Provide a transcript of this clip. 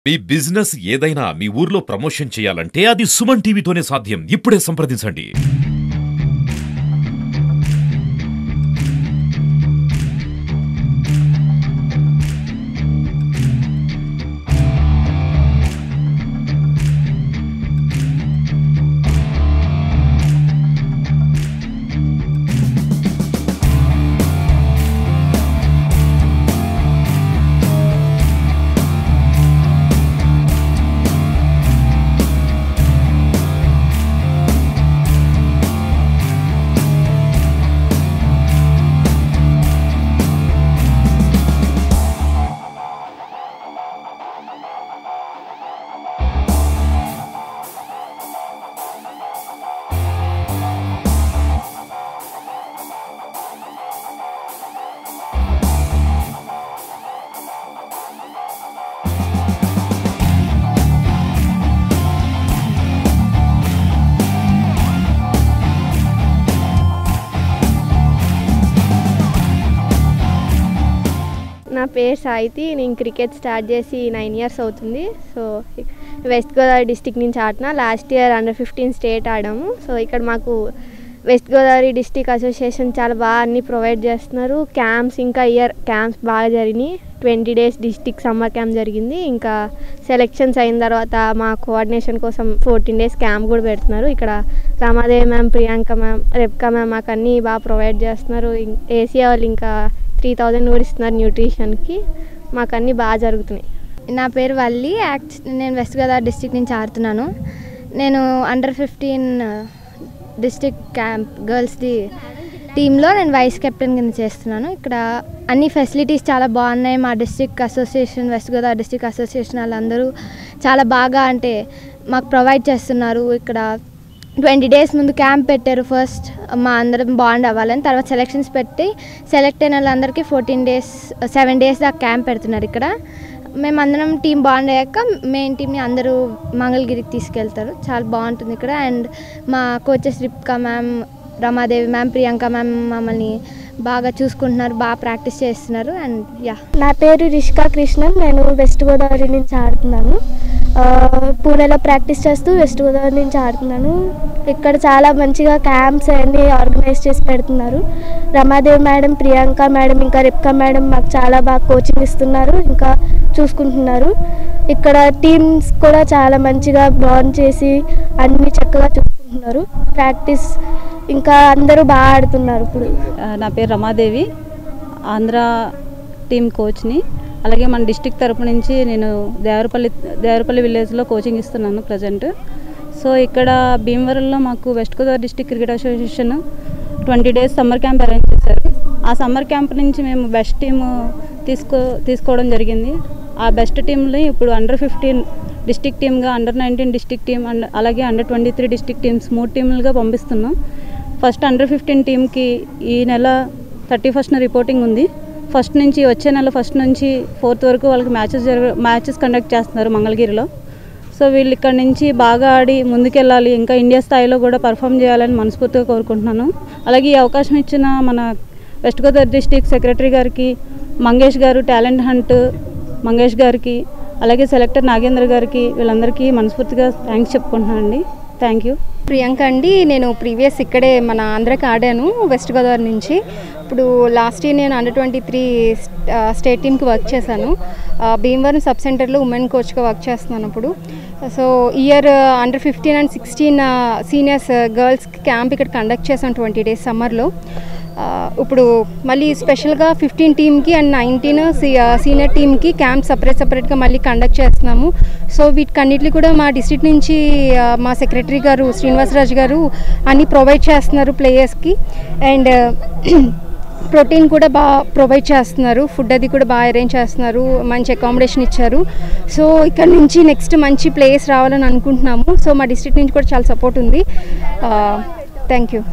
మీ business ఏదైనా మీ ఊర్లో promotion చేయాలంటే అది సుమన్ టీవీతోనే సాధ్యం. ఇప్పుడే సంప్రదించండి. నా పేరు సాయితి. నేను క్రికెట్ స్టార్ట్ చేసి 9 ఇయర్స్ అవుతుంది. సో వెస్ట్ గోదావరి డిస్టిక్ నుంచి ఆడినా. లాస్ట్ ఇయర్ అండర్-15 స్టేట్ ఆడాము. సో ఇక్కడ మాకు వెస్ట్ గోదావరి డిస్టిక్ అసోసియేషన్ చాలా బాగా అన్నీ ప్రొవైడ్ చేస్తున్నారు. క్యాంప్స్ ఇంకా క్యాంప్స్ బాగా జరిగినాయి. 20 days డిస్టిక్ సమ్మర్ క్యాంప్ జరిగింది. ఇంకా సెలెక్షన్స్ అయిన తర్వాత మా కోఆర్డినేషన్ కోసం 14 days క్యాంప్ కూడా పెడుతున్నారు. ఇక్కడ Ramadevi ma'am, Priyanka ma'am, Rebekah ma'am మాకు అన్నీ బాగా ప్రొవైడ్ చేస్తున్నారు. ఏసీఆ వాళ్ళు ఇంకా 3000 కూడా ఇస్తున్నారు న్యూట్రిషన్కి. మాకు అన్నీ బాగా జరుగుతున్నాయి. నా పేరు వల్లి. నేను వెస్ట్ గోదావరి డిస్టిక్ నుంచి ఆడుతున్నాను. నేను అండర్-15 డిస్టిక్ క్యాంప్ గర్ల్స్ది టీంలో నేను వైస్ కెప్టెన్ కింద చేస్తున్నాను. ఇక్కడ అన్ని ఫెసిలిటీస్ చాలా బాగున్నాయి. మా district association, west Godavari district association వాళ్ళందరూ చాలా బాగా మాకు ప్రొవైడ్ చేస్తున్నారు. ఇక్కడ 20 days ముందు క్యాంప్ పెట్టారు. ఫస్ట్ మా అందరం బాండ్ అవ్వాలని, తర్వాత సెలెక్షన్స్ పెట్టి సెలెక్ట్ అయిన వాళ్ళందరికీ 7 days దాకా క్యాంప్ పెడుతున్నారు. ఇక్కడ మేమందరం టీం బాండ్ అయ్యాక మెయిన్ టీమ్ని అందరూ మంగళగిరికి తీసుకెళ్తారు. చాలా బాగుంటుంది ఇక్కడ. అండ్ మా coaches Rebekah ma'am, Ramadevi ma'am, Priyanka ma'am మమ్మల్ని బాగా చూసుకుంటున్నారు, బాగా ప్రాక్టీస్ చేస్తున్నారు. అండ్ నా పేరు రిషికా కృష్ణన్. నేను వెస్ట్ గోదావరి నుంచి ఆడుతున్నాను. పూణేలో ప్రాక్టీస్ చేస్తూ వెస్ట్ గోదావరి నుంచి ఆడుతున్నాను. ఇక్కడ చాలా మంచిగా క్యాంప్స్ అన్నీ ఆర్గనైజ్ చేసి పెడుతున్నారు. రమాదేవి మేడం, ప్రియాంక మేడం, ఇంకా రెబ్కా మేడం మాకు చాలా బాగా కోచింగ్ ఇస్తున్నారు, ఇంకా చూసుకుంటున్నారు. ఇక్కడ టీమ్స్ కూడా చాలా మంచిగా బాండ్ చేసి అన్నీ చక్కగా చూసుకుంటున్నారు. ప్రాక్టీస్ ఇంకా అందరూ బాగా ఆడుతున్నారు. ఇప్పుడు నా పేరు రమాదేవి, ఆంధ్ర టీం కోచ్ని. అలాగే మన డిస్టిక్ తరపు నుంచి నేను దేవరపల్లి విలేజ్లో కోచింగ్ ఇస్తున్నాను ప్రజెంట్. సో ఇక్కడ భీమవరంలో మాకు west Godavari district cricket association 20 days summer camp arrange చేశారు. ఆ సమ్మర్ క్యాంప్ నుంచి మేము బెస్ట్ టీము తీసుకోవడం జరిగింది. ఆ బెస్ట్ టీంని ఇప్పుడు అండర్-15 డిస్టిక్ టీమ్గా, అండర్-19 డిస్టిక్ టీమ్, అలాగే అండర్-23 డిస్టిక్ టీమ్స్ 3 టీములుగా పంపిస్తున్నాం. ఫస్ట్ అండర్-15 టీంకి ఈ నెల 31st రిపోర్టింగ్ ఉంది. వచ్చే నెల 1st నుంచి 4th వరకు వాళ్ళకి మ్యాచెస్ కండక్ట్ చేస్తున్నారు మంగళగిరిలో. సో వీళ్ళు ఇక్కడ నుంచి బాగా ఆడి ముందుకెళ్ళాలి, ఇంకా ఇండియా స్థాయిలో కూడా పర్ఫామ్ చేయాలని మనస్ఫూర్తిగా కోరుకుంటున్నాను. అలాగే ఈ అవకాశం ఇచ్చిన మన వెస్ట్ గోదావరి డిస్టిక్ సెక్రటరీ గారికి, మంగేష్ గారు, టాలెంట్ హంట్ మంగేష్ గారికి, అలాగే సెలెక్టర్ నాగేంద్ర గారికి, వీళ్ళందరికీ మనస్ఫూర్తిగా థ్యాంక్స్ చెప్పుకుంటున్నానండి. Thank you. ప్రియాంక అండి. నేను ప్రీవియస్ ఇక్కడే మన ఆంధ్రాకి ఆడాను వెస్ట్ గోదావరి నుంచి. ఇప్పుడు లాస్ట్ ఇయర్ నేను అండర్-23 స్టేట్ టీమ్కి వర్క్ చేశాను. భీమవరం సబ్ సెంటర్లో ఉమెన్ కోచ్గా వర్క్ చేస్తున్నాను ఇప్పుడు. So year under fifteen and 16 seniors గర్ల్స్కి క్యాంప్ ఇక్కడ కండక్ట్ చేశాను 20 days సమ్మర్లో. ఇప్పుడు మళ్ళీ స్పెషల్గా 15 టీమ్కి అండ్ 19 సీనియర్ టీమ్కి క్యాంప్ సపరేట్గా మళ్ళీ కండక్ట్ చేస్తున్నాము. సో వీటికన్నిటిని కూడా మా డిస్ట్రిక్ట్ నుంచి మా సెక్రటరీ గారు శ్రీనివాసరాజు గారు అన్నీ ప్రొవైడ్ చేస్తున్నారు ప్లేయర్స్కి. అండ్ ప్రోటీన్ కూడా బాగా ప్రొవైడ్ చేస్తున్నారు. ఫుడ్ అది కూడా బాగా అరేంజ్ చేస్తున్నారు. మంచి అకామిడేషన్ ఇచ్చారు. సో ఇక్కడ నుంచి నెక్స్ట్ మంచి ప్లేయర్స్ రావాలని అనుకుంటున్నాము. సో మా డిస్ట్రిక్ట్ నుంచి కూడా చాలా సపోర్ట్ ఉంది. Thank you.